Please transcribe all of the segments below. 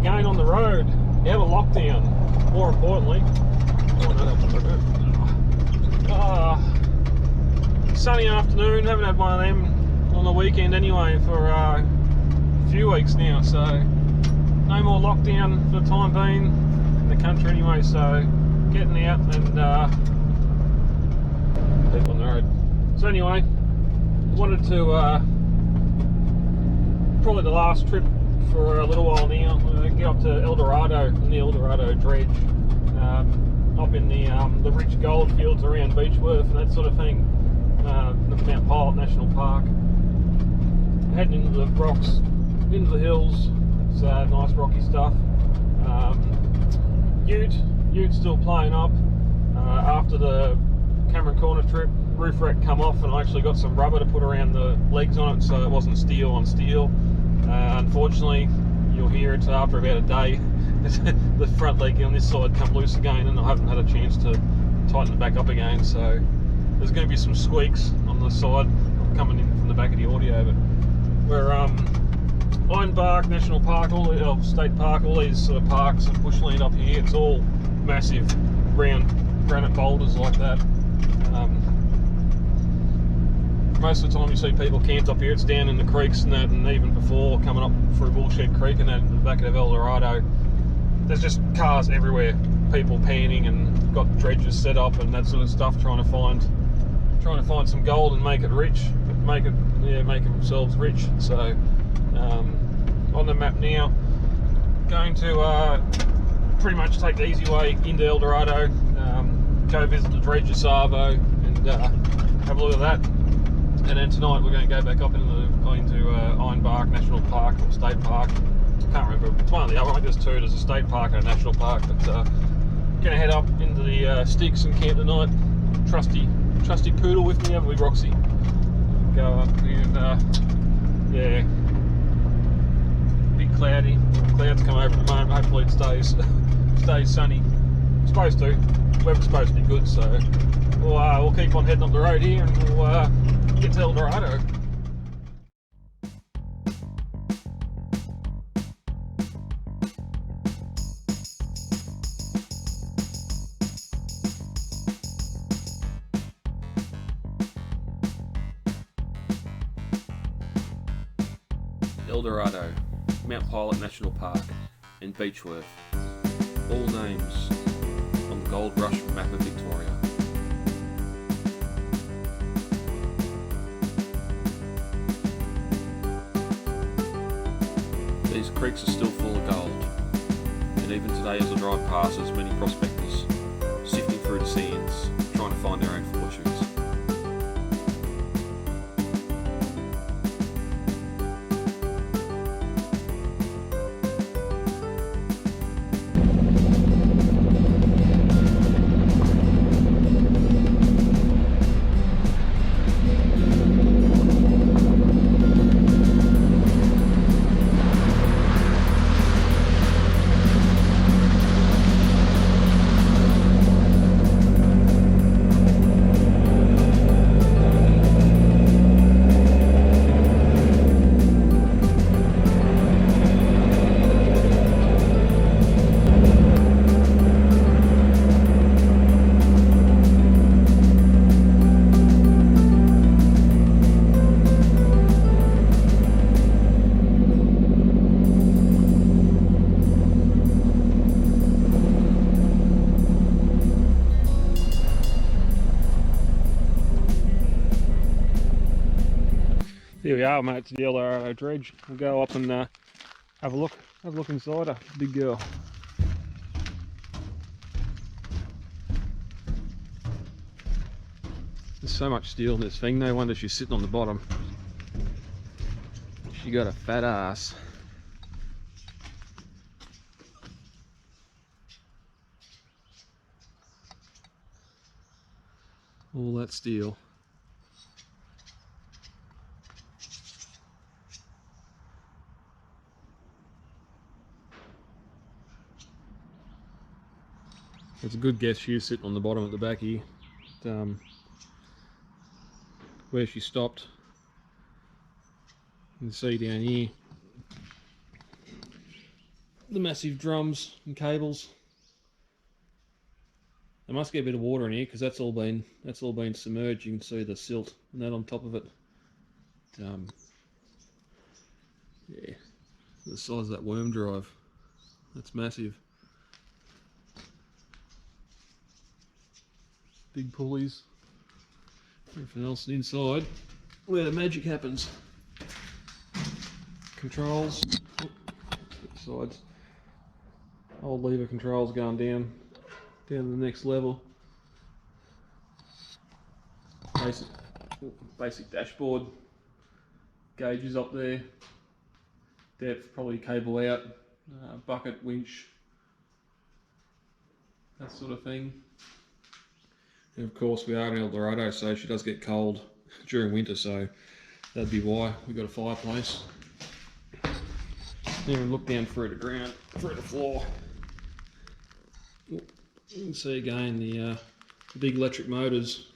again on the road, out of lockdown. More importantly, sunny afternoon. Haven't had one of them on the weekend anyway for a few weeks now, so no more lockdown for the time being in the country anyway. So getting out and people on the road. So anyway, wanted to probably the last trip for a little while now. Get up to Eldorado, in the Eldorado Dredge, up in the rich gold fields around Beechworth and that sort of thing. Mount Pilot National Park. Heading into the rocks, into the hills. It's nice rocky stuff. Ute still playing up. After the Cameron Corner trip, roof rack come off, and I actually got some rubber to put around the legs on it, so it wasn't steel on steel. Unfortunately, you'll hear it after about a day. The front leg on this side come loose again, and I haven't had a chance to tighten it back up again. So there's going to be some squeaks on the side coming in from the back of the audio. But we're Ironbark National Park, State Park, all these sort of parks and bushland up here. It's all massive round granite boulders like that. Most of the time you see people camped up here, it's down in the creeks and that, and even before coming up through Woolshed Creek and that in the back of Eldorado, there's just cars everywhere, people panning and got dredges set up and that sort of stuff, trying to find some gold and make it rich, make themselves rich. So on the map now, going to pretty much take the easy way into Eldorado, go visit the Dredge of Savo and have a look at that. And then tonight we're going to go back up into Ironbark National Park or State Park. Can't remember, it's one or the other. I think there's two. There's a state park and a national park. But going to head up into the sticks and camp tonight. Trusty poodle with me, haven't we, Roxy? Go up and yeah, big cloudy. Clouds come over at the moment. Hopefully it stays sunny. It's supposed to. Weather's supposed to be good, so we'll keep on heading up the road here, and we'll get to Eldorado. Eldorado, Mount Pilot National Park, and Beechworth, all names on the Gold Rush map of Victoria. These creeks are still full of gold, and even today as I drive past, there's many prospectors sifting through the sands, trying to find their own fortunes. Here we are, mate, to the Eldorado Dredge. We'll go up and have a look inside her. Big girl. There's so much steel in this thing, no wonder she's sitting on the bottom. She got a fat ass. All that steel. It's a good guess she's sitting on the bottom at the back here. Where she stopped. You can see down here. the massive drums and cables. There must get a bit of water in here because that's all been submerged. You can see the silt and that on top of it. Yeah, the size of that worm drive. That's massive. Big pulleys. Everything else inside where the magic happens. Controls. Sides. Old lever controls going down to the next level. Basic dashboard. Gauges up there. Depth, probably cable out. Bucket, winch. That sort of thing. And of course we are in Eldorado, so she does get cold during winter, so that'd be why we've got a fireplace. Then we look down through the ground, through the floor. You can see again the big electric motors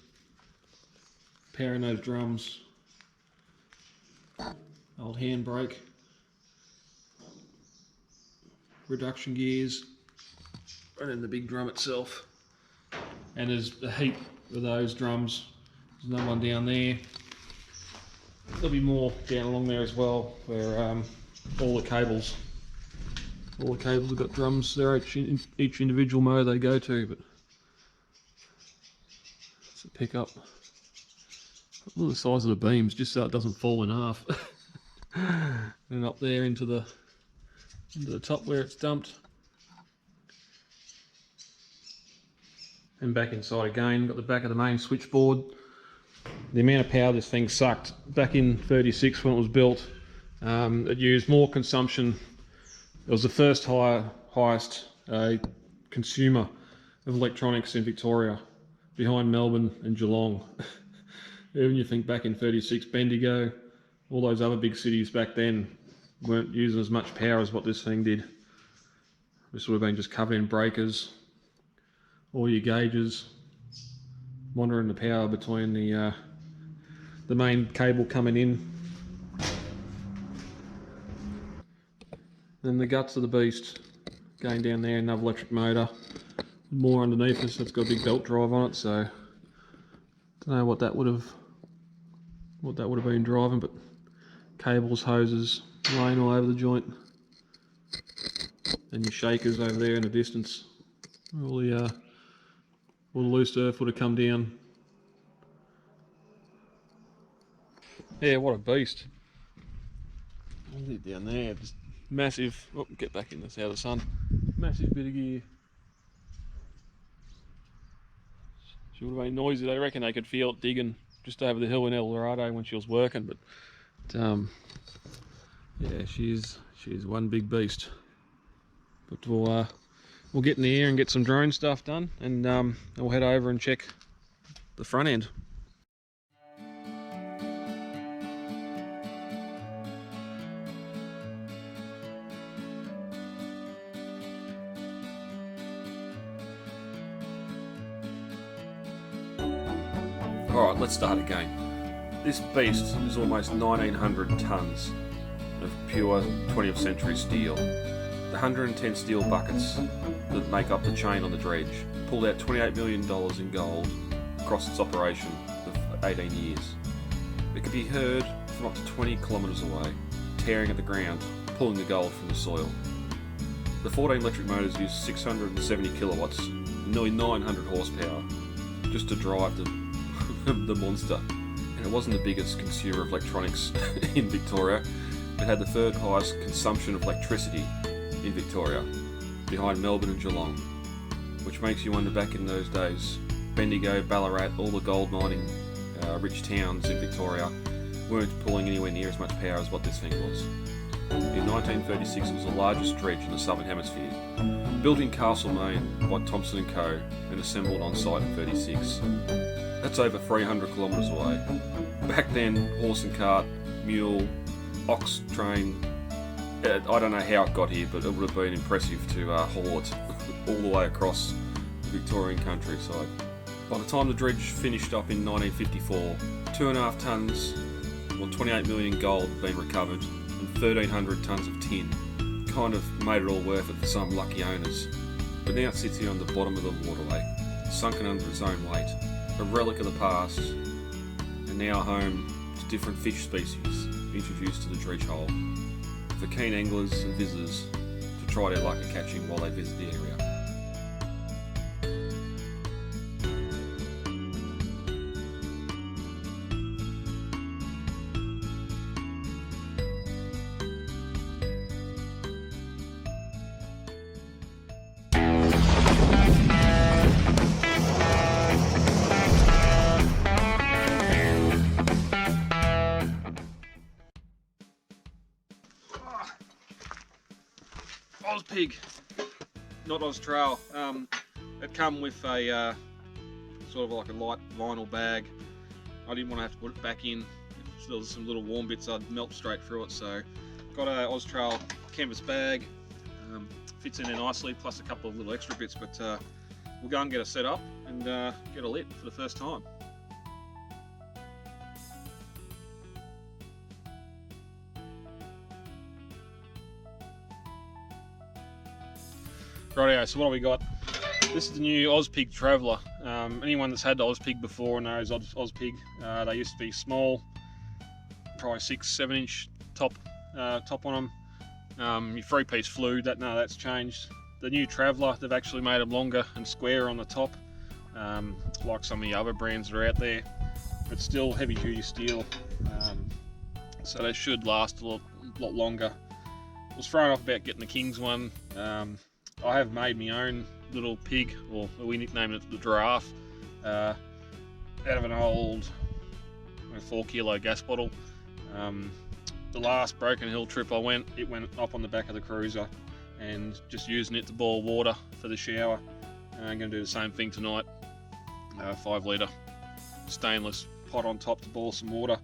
powering those drums. Old handbrake. Reduction gears. And then the big drum itself. And there's a heap of those drums. There's another one down there. There'll be more down along there as well, where all the cables have got drums. They're each individual motor they go to, but it's a pickup. Look at the size of the beams, just so it doesn't fall in half. And up there into the top where it's dumped. And back inside again, got the back of the main switchboard. The amount of power this thing sucked back in '36 when it was built, it used more consumption. It was the first highest consumer of electronics in Victoria, behind Melbourne and Geelong. Even you think back in '36, Bendigo, all those other big cities back then weren't using as much power as what this thing did. This would have been just covered in breakers, all your gauges, monitoring the power between the main cable coming in. Then the guts of the beast going down there, another electric motor. More underneath us, it's got a big belt drive on it, so don't know what that would have been driving, but cables, hoses laying all over the joint. And your shakers over there in the distance. All the loose earth would have come down. Yeah, what a beast. Look at it down there, just massive. Oh, get back in this out of the sun. Massive bit of gear. She would have been noisy. They reckon they could feel it digging just over the hill in Eldorado when she was working, but yeah, she's one big beast. But we'll get in the air and get some drone stuff done, and we'll head over and check the front end. Alright, let's start again. This beast is almost 1900 tonnes of pure 20th century steel. The 110 steel buckets that make up the chain on the dredge pulled out $28 million in gold across its operation of 18 years. It could be heard from up to 20 kilometres away, tearing at the ground, pulling the gold from the soil. The 14 electric motors use 670 kilowatts, nearly 900 horsepower, just to drive the monster. And it wasn't the biggest consumer of electronics in Victoria. It had the third highest consumption of electricity in Victoria, behind Melbourne and Geelong, which makes you wonder, back in those days, Bendigo, Ballarat, all the gold mining rich towns in Victoria weren't pulling anywhere near as much power as what this thing was. In 1936 it was the largest dredge in the Southern Hemisphere, built in Castlemaine by Thompson & Co and assembled on site in '36. That's over 300 kilometres away. Back then, horse and cart, mule, ox train, I don't know how it got here, but it would have been impressive to haul it all the way across the Victorian countryside. By the time the dredge finished up in 1954, 2.5 tonnes, or 28 million gold had been recovered, and 1,300 tonnes of tin, kind of made it all worth it for some lucky owners, but now it sits here on the bottom of the waterway, sunken under its own weight, a relic of the past, and now home to different fish species introduced to the dredge hole, for keen anglers and visitors to try their luck at catching while they visit the area. Oz pig, not Oz trail. It come with a sort of like a light vinyl bag. I didn't want to have to put it back in. If there was some little warm bits, I'd melt straight through it. So got a Oz trail canvas bag. Fits in there nicely, plus a couple of little extra bits. But we'll go and get it set up and get it lit for the first time. Rightio, so what have we got? This is the new Ozpig Traveller. Anyone that's had the Ozpig before knows Ozpig. They used to be small, probably 6-7 inch top on them. Your 3-piece flued, that's changed. The new Traveller, they've actually made them longer and square on the top, like some of the other brands that are out there, but still heavy duty steel, so they should last a lot longer. I was thrown off about getting the King's one. I have made my own little pig, or we nicknamed it the giraffe, out of an old 4 kilo gas bottle. The last Broken Hill trip I went, it went up on the back of the cruiser, and just using it to boil water for the shower. I'm going to do the same thing tonight. 5 litre stainless pot on top to boil some water.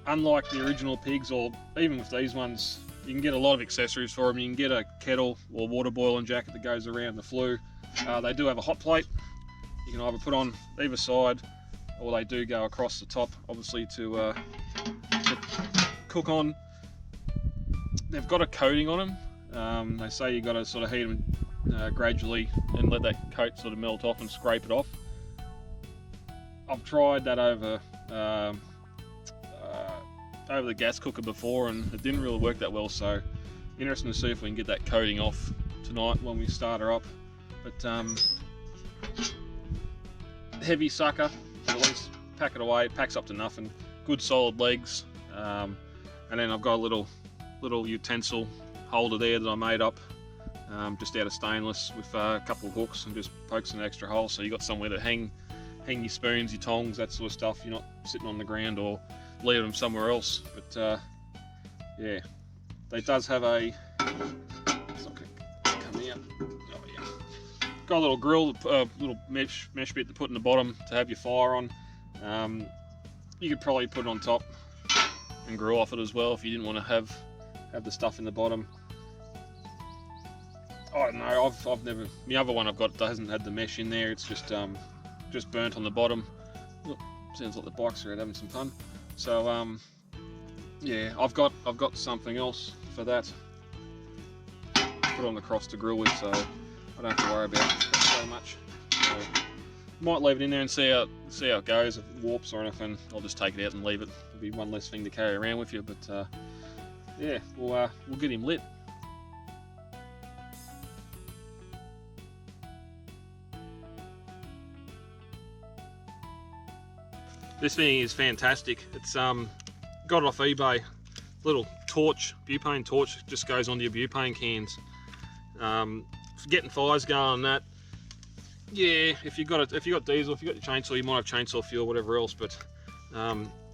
Unlike the original pigs, or even with these ones, you can get a lot of accessories for them. You can get a kettle or water boiling jacket that goes around the flue. They do have a hot plate. You can either put on either side, or they do go across the top, obviously to cook on. They've got a coating on them. They say you've got to sort of heat them gradually and let that coat sort of melt off and scrape it off. I've tried that over the gas cooker before, and it didn't really work that well, so interesting to see if we can get that coating off tonight when we start her up. But heavy sucker, at least pack it away, packs up to nothing, good solid legs, and then I've got a little utensil holder there that I made up just out of stainless with a couple of hooks, and just pokes an extra hole, so you got somewhere to hang your spoons, your tongs, that sort of stuff. You're not sitting on the ground or leave them somewhere else. But yeah, it does have a, it's not going to come out. Oh yeah, got a little grill, little mesh bit to put in the bottom to have your fire on. You could probably put it on top and grill off it as well if you didn't want to have the stuff in the bottom. I don't know, I've never, the other one I've got hasn't had the mesh in there. It's just burnt on the bottom. Look, sounds like the bikes are out having some fun. So yeah, I've got something else for that. Put on the cross to grill with, so I don't have to worry about it so much. So, might leave it in there and see how it goes. If it warps or anything, I'll just take it out and leave it. It'll be one less thing to carry around with you. But yeah, we'll get him lit. This thing is fantastic. It's got it off eBay. Little torch, butane torch, just goes onto your butane cans. For getting fires going on that. Yeah, if you got diesel, if you got your chainsaw, you might have chainsaw fuel, whatever else. But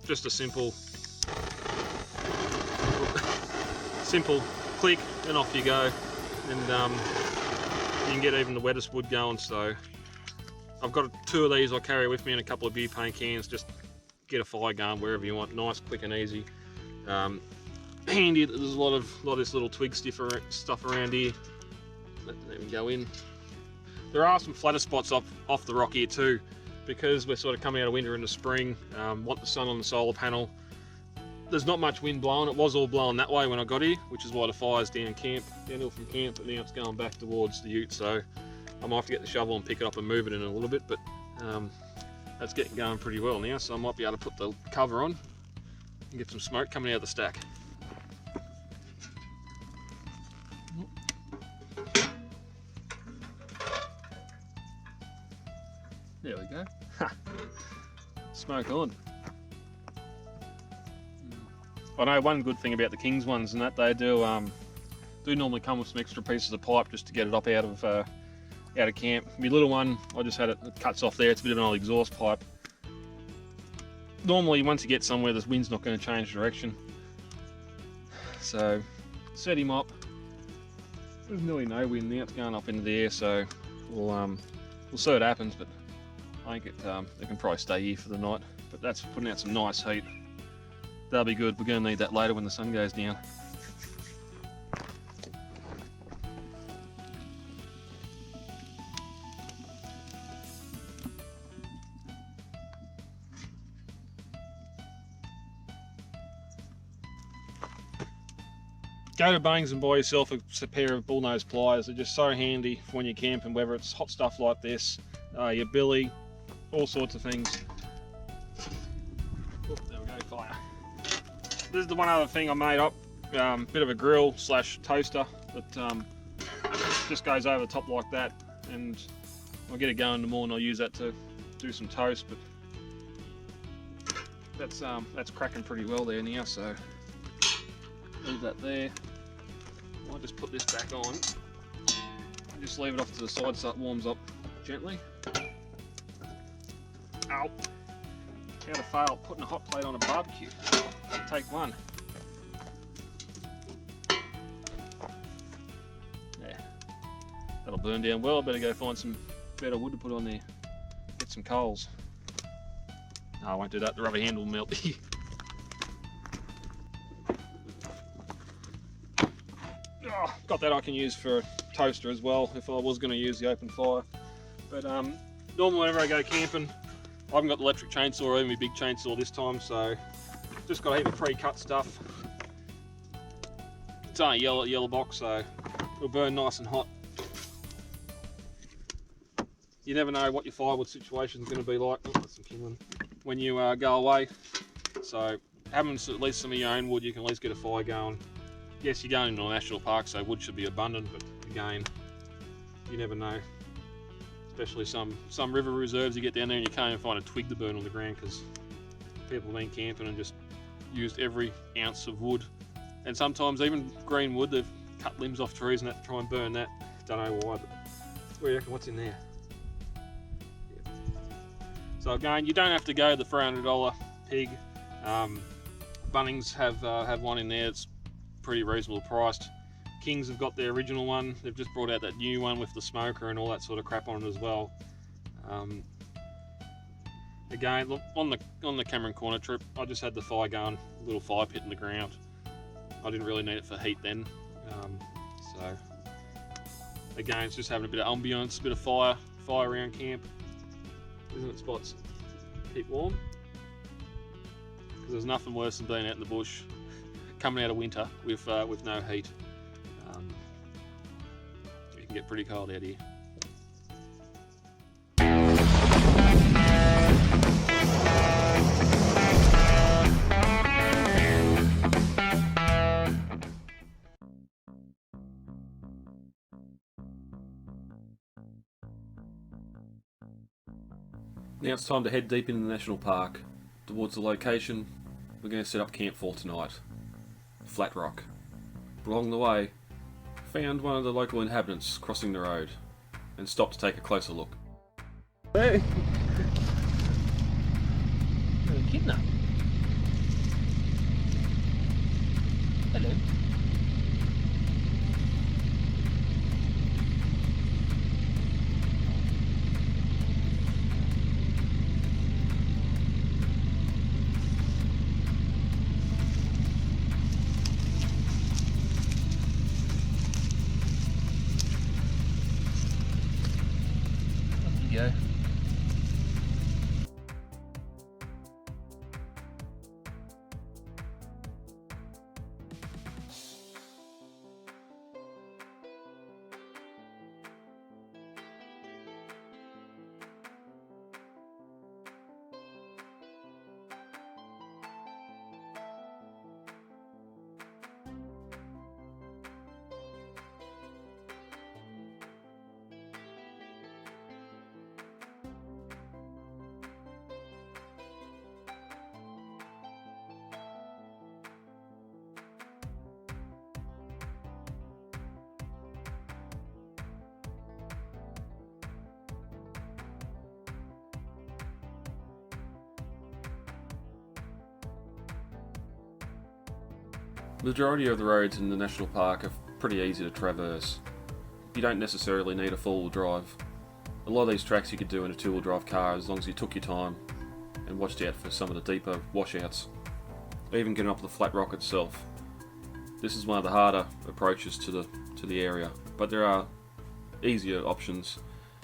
just a simple click, and off you go. And you can get even the wettest wood going. So I've got 2 of these I carry with me, and a couple of butane cans. Just get a fire going wherever you want. Nice, quick and easy. Handy. There's a lot of this little twig stuff around here. Let them go in. There are some flatter spots off the rock here too, because we're sort of coming out of winter into spring. Want the sun on the solar panel. there's not much wind blowing. It was all blowing that way when I got here, which is why the fire's downhill from camp, but now it's going back towards the ute, so I might have to get the shovel and pick it up and move it in a little bit, but that's getting going pretty well now, so I might be able to put the cover on and get some smoke coming out of the stack. There we go. Smoke on. I know one good thing about the King's ones and that they do normally come with some extra pieces of pipe just to get it up out of camp. My little one, I just had it cuts off there. It's a bit of an old exhaust pipe. Normally, once you get somewhere, the wind's not going to change direction. So, set him up. There's nearly no wind now. It's going up into the air, so we'll see what happens. But I think it can probably stay here for the night. But that's putting out some nice heat. That'll be good. We're going to need that later when the sun goes down. Go to Bunnings and buy yourself a pair of bullnose pliers. They're just so handy for when you're camping, whether it's hot stuff like this, your billy, all sorts of things. Oh, there we go, fire. This is the one other thing I made up, bit of a grill slash toaster that just goes over the top like that, and I'll get it going in the morning. I'll use that to do some toast, but that's cracking pretty well there now, so leave that there. I'll just put this back on and just leave it off to the side so it warms up gently. Ow! How to fail putting a hot plate on a barbecue. Take one. Yeah, that'll burn down well. I better go find some better wood to put on there. Get some coals. No, I won't do that. The rubber hand will melt. Oh, got that I can use for a toaster as well if I was going to use the open fire. But normally whenever I go camping, I haven't got the electric chainsaw or even my big chainsaw this time, so just got a heap of pre-cut stuff. It's only a yellow box, so it'll burn nice and hot. You never know what your firewood situation is going to be like. Oh, that's some kindling. When you go away. So having at least some of your own wood, you can at least get a fire going. Yes, you're going into a national park, so wood should be abundant, but again, you never know. Especially some river reserves you get down there and you can't even find a twig to burn on the ground because people have been camping and just used every ounce of wood. And sometimes even green wood, they've cut limbs off trees and that to try and burn that. Don't know why, but what do you reckon, what's in there? Yeah. So again, you don't have to go the $300 pig. Bunnings have one in there. It's pretty reasonable priced. Kings have got their original one. They've just brought out that new one with the smoker and all that sort of crap on it as well. Again, look, on the Cameron Corner trip, I just had the fire going, a little fire pit in the ground. I didn't really need it for heat then. So again, it's just having a bit of ambience, a bit of fire around camp, isn't it, Spots? Keep warm. Because there's nothing worse than being out in the bush coming out of winter with no heat. It can get pretty cold out here. Now it's time to head deep into the national park towards the location we're going to set up camp for tonight. Flat Rock. Along the way, found one of the local inhabitants crossing the road and stopped to take a closer look. Hey! Echidna. Hello. Go. The majority of the roads in the national park are pretty easy to traverse. You don't necessarily need a four-wheel drive. A lot of these tracks you could do in a two-wheel drive car as long as you took your time and watched out for some of the deeper washouts. Even getting up the flat rock itself. This is one of the harder approaches to the area, but there are easier options.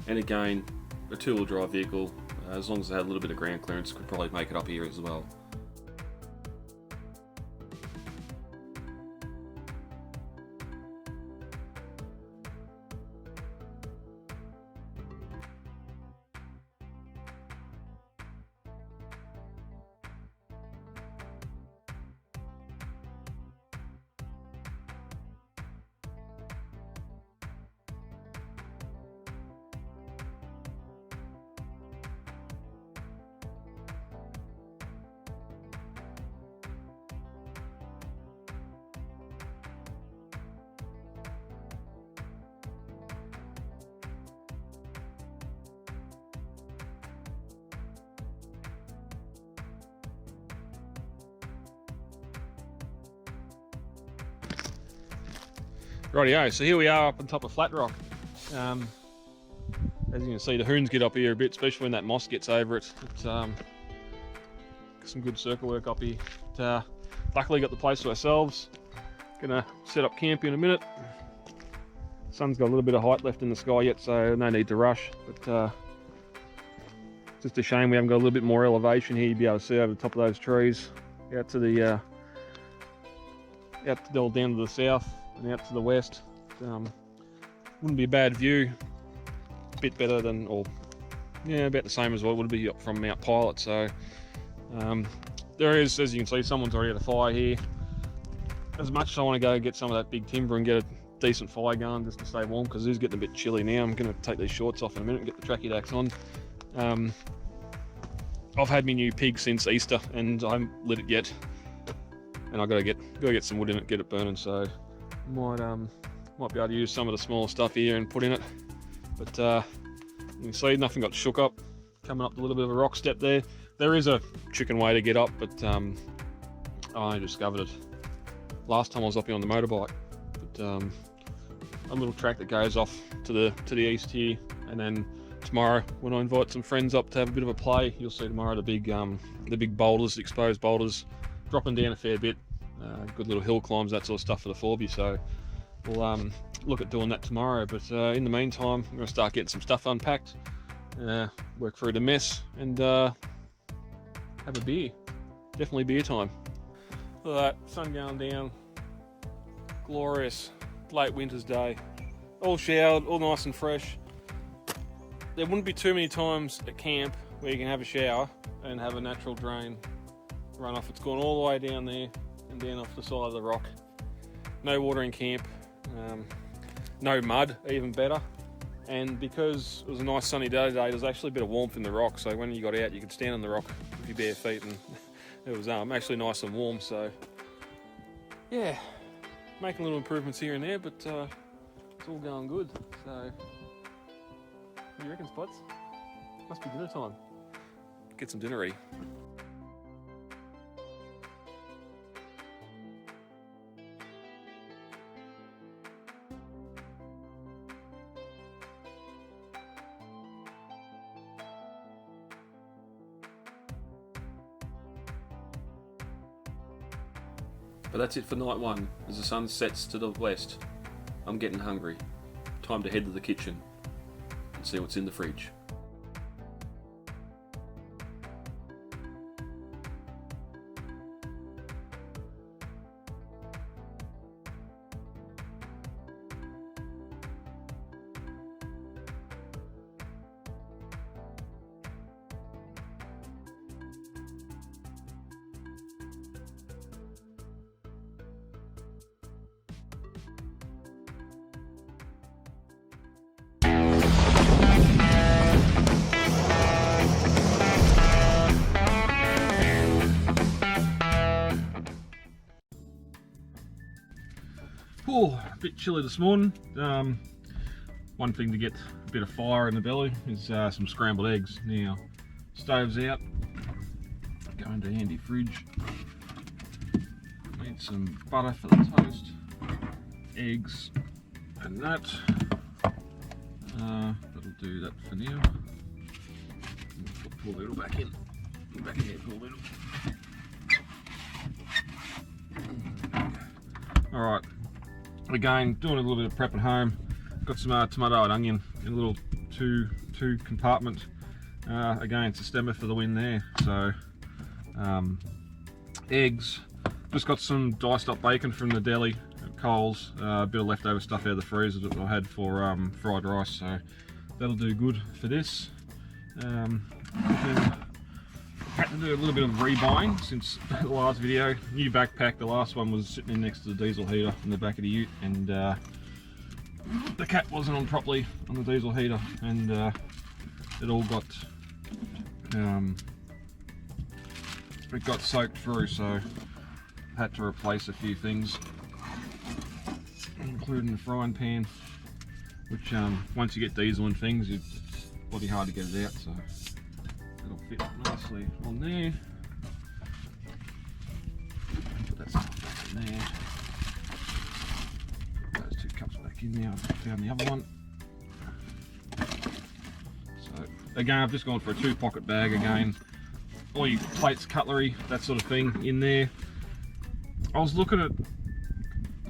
And again, a two-wheel drive vehicle, as long as it had a little bit of ground clearance, could probably make it up here as well. Rightio, so here we are up on top of Flat Rock. As you can see, the hoons get up here a bit, especially when that moss gets over it. It's some good circle work up here. Luckily got the place to ourselves. Gonna set up camp in a minute. Sun's got a little bit of height left in the sky yet, so no need to rush. But just a shame we haven't got a little bit more elevation here. You'd be able to see over the top of those trees, out to the down to the south and out to the west. Wouldn't be a bad view. A bit better than, or yeah, about the same as what it would be up from Mount Pilot. So there is, as you can see, someone's already at a fire here. As much as I want to go get some of that big timber and get a decent fire going just to stay warm, because it is getting a bit chilly now. I'm going to take these shorts off in a minute and get the tracky dacks on. I've had my new pig since Easter and I haven't lit it yet, and I've got to get some wood in it, get it burning. So might be able to use some of the smaller stuff here and put in it. But you can see nothing got shook up. Coming up a little bit of a rock step there. There is a chicken way to get up, but I only discovered it last time I was up here on the motorbike. But a little track that goes off to the east here, and then tomorrow when I invite some friends up to have a bit of a play, you'll see tomorrow the big boulders, exposed boulders, dropping down a fair bit. Good little hill climbs, that sort of stuff for the 4B. So we'll look at doing that tomorrow. But in the meantime, I'm going to start getting some stuff unpacked, work through the mess, and have a beer. Definitely beer time. Look at that, sun going down. Glorious late winter's day. All showered, all nice and fresh. There wouldn't be too many times at camp where you can have a shower and have a natural drain run off. It's gone all the way down there and down off the side of the rock. No water in camp, no mud, even better. And because it was a nice sunny day today, there's actually a bit of warmth in the rock, so when you got out you could stand on the rock with your bare feet, and it was actually nice and warm. So yeah, making little improvements here and there, but it's all going good. So what do you reckon, Spots? Must be dinner time. Get some dinner ready. But that's it for night one. As the sun sets to the west, I'm getting hungry. Time to head to the kitchen and see what's in the fridge. Oh, a bit chilly this morning. One thing to get a bit of fire in the belly is some scrambled eggs. Now, stove's out, go into handy fridge. Need some butter for the toast, eggs, and that. That'll do that for now. Put poor little back in. Back in here, poor little. Alright, again, doing a little bit of prep at home. Got some tomato and onion in a little two compartment. Again, it's a stemmer for the win there. So, eggs. Just got some diced up bacon from the deli at Coles. A bit of leftover stuff out of the freezer that I had for fried rice. So that'll do good for this. Had to do a little bit of rebuying since the last video. New backpack. The last one was sitting in next to the diesel heater in the back of the ute, and the cap wasn't on properly on the diesel heater, and it all got soaked through. So had to replace a few things, including the frying pan, which once you get diesel and things, it's bloody hard to get it out. So it'll fit nicely on there. Put that stuff back in there. Put those 2 cups back in there. I found the other one. So again, I've just gone for a 2-pocket bag again. All your plates, cutlery, that sort of thing in there. I was looking at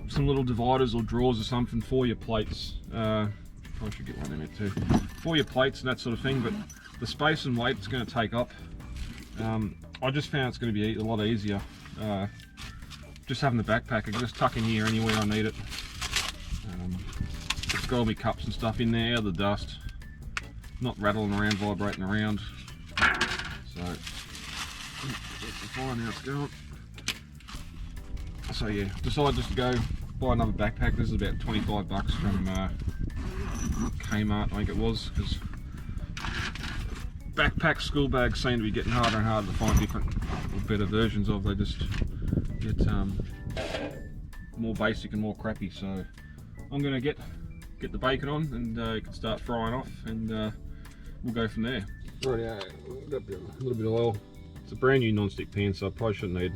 some little dividers or drawers or something for your plates. Probably should get one in there too. For your plates and that sort of thing, but the space and weight it's going to take up. I just found it's going to be a lot easier just having the backpack. I can just tuck in here anywhere I need it. It's got all my cups and stuff in there, out of the dust, not rattling around, vibrating around. So that's the fire now, it's going. So yeah, decided just to go buy another backpack. This is about 25 bucks from Kmart, I think it was, because backpack school bags seem to be getting harder and harder to find different or better versions of. They just get more basic and more crappy. So I'm gonna get the bacon on, and you can start frying off, and we'll go from there. Right, a little bit of oil. It's a brand new non-stick pan, so I probably shouldn't need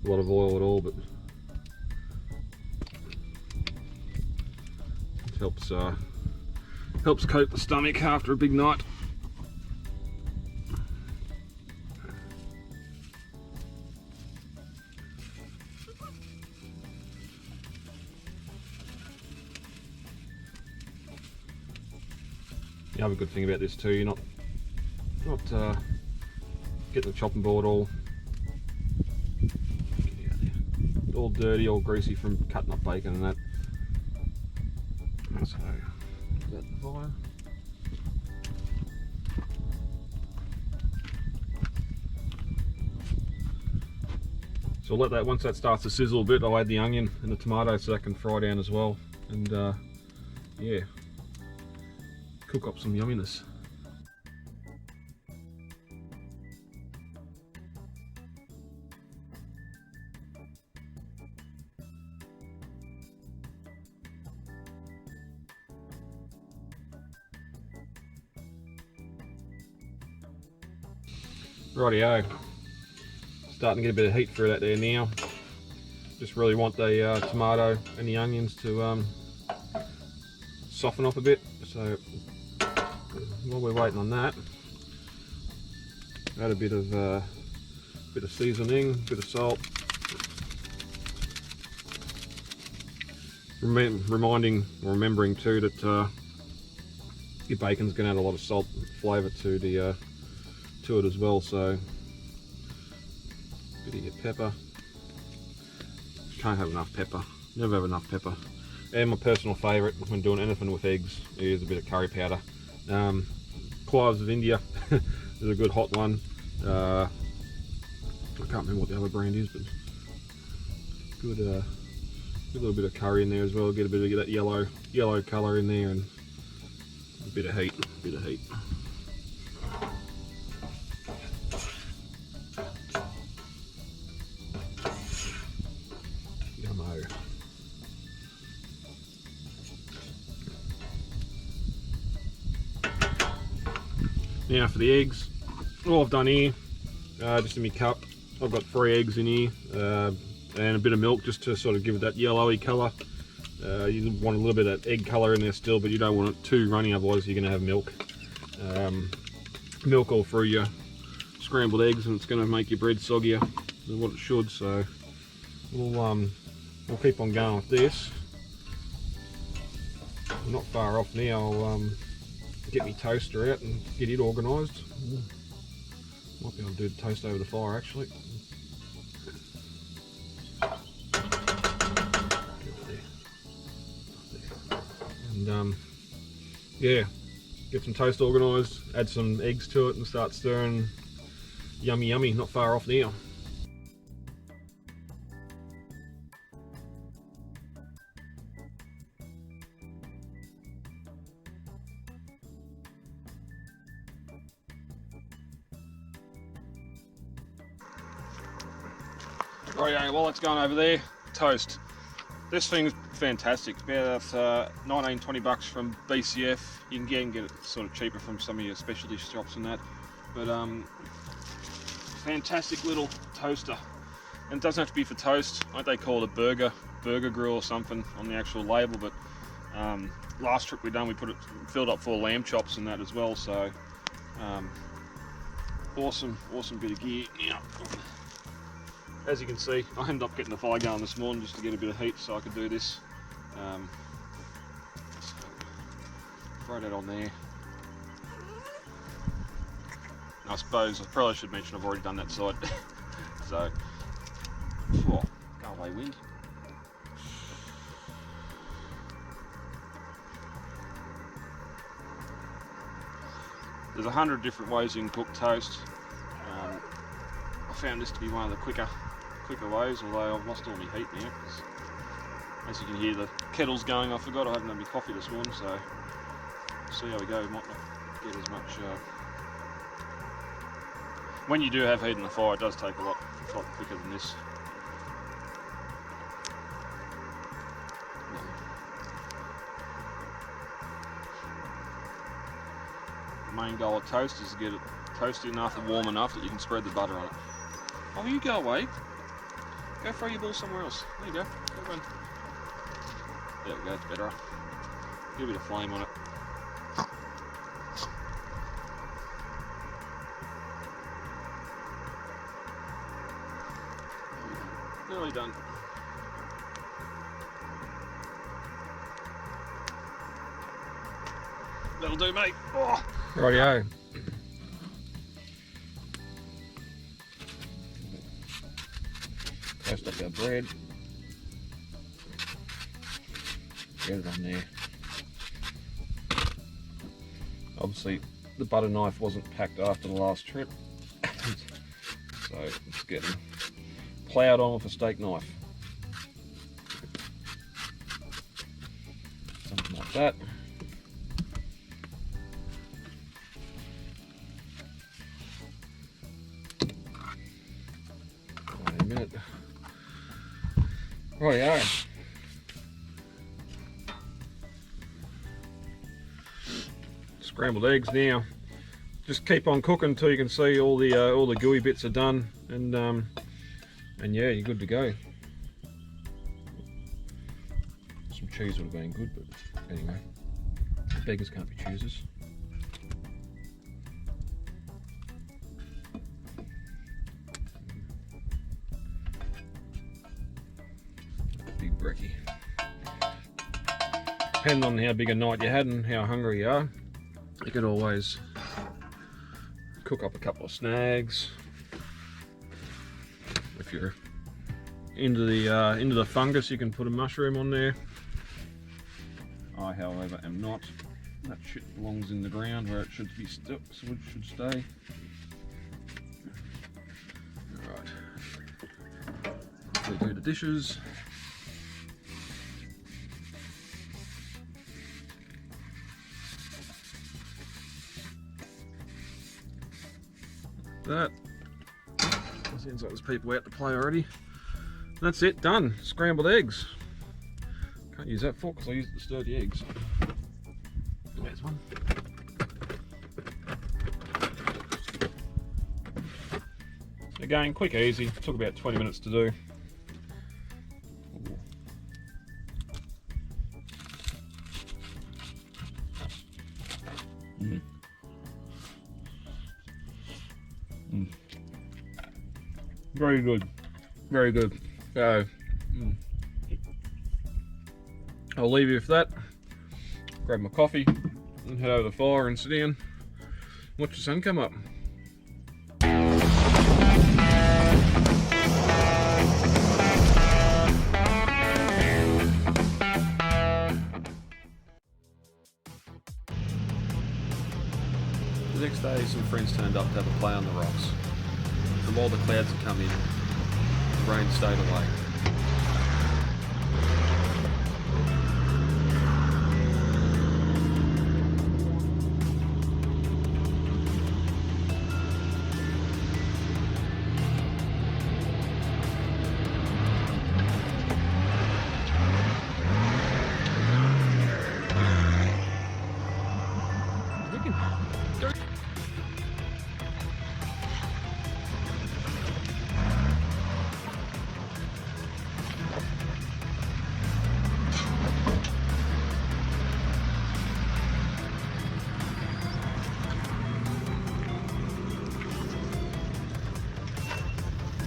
a lot of oil at all, but it helps coat the stomach after a big night. The other good thing about this too, you're not getting the chopping board all dirty, all greasy from cutting up bacon and that. So that the fire. So I'll let that, once that starts to sizzle a bit, I'll add the onion and the tomato so that can fry down as well, and yeah, cook up some yumminess. Rightio, starting to get a bit of heat through that there now. Just really want the tomato and the onions to soften up a bit. So while we're waiting on that, add a bit of seasoning, bit of salt. Remembering too that your bacon's going to add a lot of salt flavour to it as well. So bit of your pepper. Can't have enough pepper. Never have enough pepper. And my personal favourite when doing anything with eggs is a bit of curry powder. Cloves of India is a good hot one. I can't remember what the other brand is, but good. A little bit of curry in there as well. Get a bit of that yellow colour in there, and a bit of heat. Yummo. Now for the eggs, all I've done here, just in my cup, I've got 3 eggs in here, and a bit of milk just to sort of give it that yellowy colour. You want a little bit of egg colour in there still, but you don't want it too runny, otherwise you're going to have milk. Milk all through your scrambled eggs, and it's going to make your bread soggier than what it should. So we'll keep on going with this. I'm not far off now. I'll get my toaster out and get it organised. Might be able to do the toast over the fire actually. And yeah, get some toast organised, add some eggs to it and start stirring. Yummy yummy, not far off now. Rightio, while it's going over there, toast. This thing's fantastic. About 19-20 bucks from BCF. You can get it sort of cheaper from some of your specialty shops and that. But fantastic little toaster. And it doesn't have to be for toast. Like they call it a burger grill or something on the actual label. But last trip we done, we filled up full of lamb chops and that as well. So awesome bit of gear. Yeah. As you can see, I ended up getting the fire going this morning just to get a bit of heat so I could do this. So throw that on there. And I suppose I probably should mention I've already done that side. So, oh, go away wind. There's 100 different ways you can cook toast. I found this to be one of the quicker ways, although I've lost all my heat now. As you can hear, the kettle's going. I forgot I haven't had my coffee this morning, so see how we go. Might not get as much. When you do have heat in the fire, it does take a lot quicker than this. The main goal of toast is to get it toasty enough and warm enough that you can spread the butter on it. Oh, you go away. Go throw your ball somewhere else. There you go. Go run. There we go, it's better. Give it a flame on it. Nearly done. That'll do, mate. Oh. Rightio. Toast up our bread. Get it on there. Obviously, the butter knife wasn't packed after the last trip, so it's getting ploughed on with a steak knife. Something like that. Wait a minute. Rightio. Scrambled eggs now. Just keep on cooking until you can see all the gooey bits are done, and yeah, you're good to go. Some cheese would have been good, but anyway, beggars can't be choosers. Big brekkie. Depending on how big a night you had and how hungry you are, you could always cook up a couple of snags. If you're into the fungus, you can put a mushroom on there. I, however, am not. That shit belongs in the ground where it should be stuck, so it should stay. Alright. We'll do the dishes. That. Seems like there's people out to play already. That's it, done. Scrambled eggs. Can't use that fork because I used it to stir the eggs. There's one. Again, quick, easy. Took about 20 minutes to do. Very good. Very good. So, I'll leave you with that. Grab my coffee and head over the fire and sit down. Watch the sun come up. The next day, some friends turned up to have a play on the rocks. And while the clouds had come in, the rain stayed away.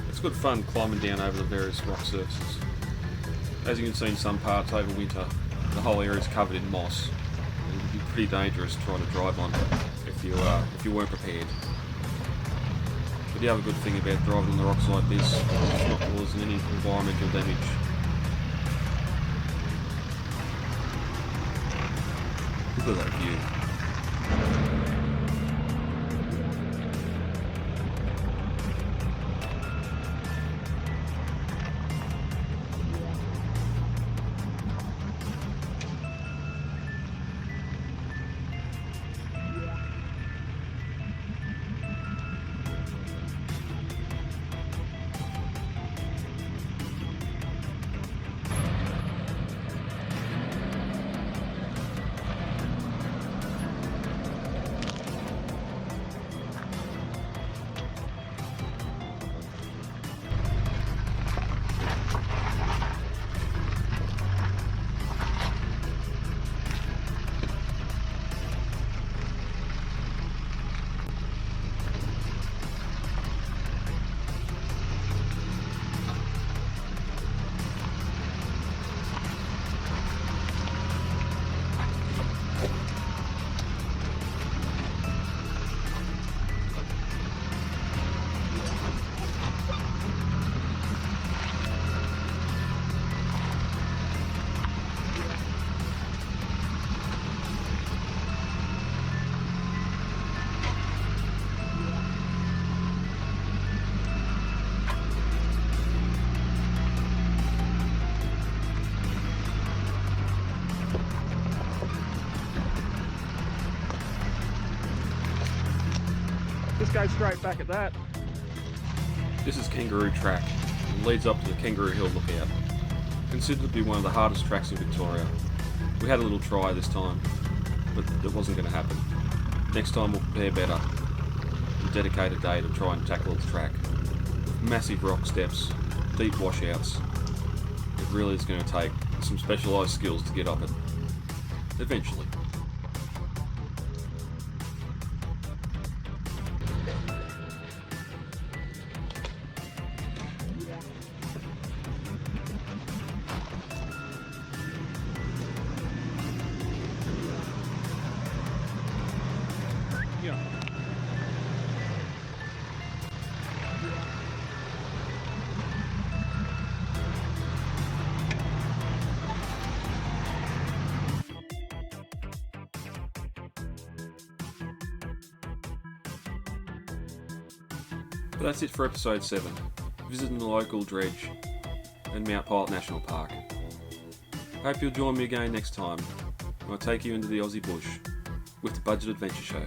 It's good fun climbing down over the various rock surfaces. As you can see in some parts over winter, the whole area is covered in moss. It would be pretty dangerous trying to drive on if you weren't prepared. But the other good thing about driving on the rocks like this is not causing any environmental damage. Look at that view. Just go straight back at that. This is Kangaroo Track and leads up to the Kangaroo Hill Lookout. Considered to be one of the hardest tracks in Victoria. We had a little try this time, but it wasn't going to happen. Next time we'll prepare better and dedicate a day to try and tackle the track. Massive rock steps, deep washouts. It really is going to take some specialised skills to get up it. Eventually. But that's it for episode 7, visiting the local dredge and Mount Pilot National Park. Hope you'll join me again next time when I take you into the Aussie bush with the Budget Adventure Show.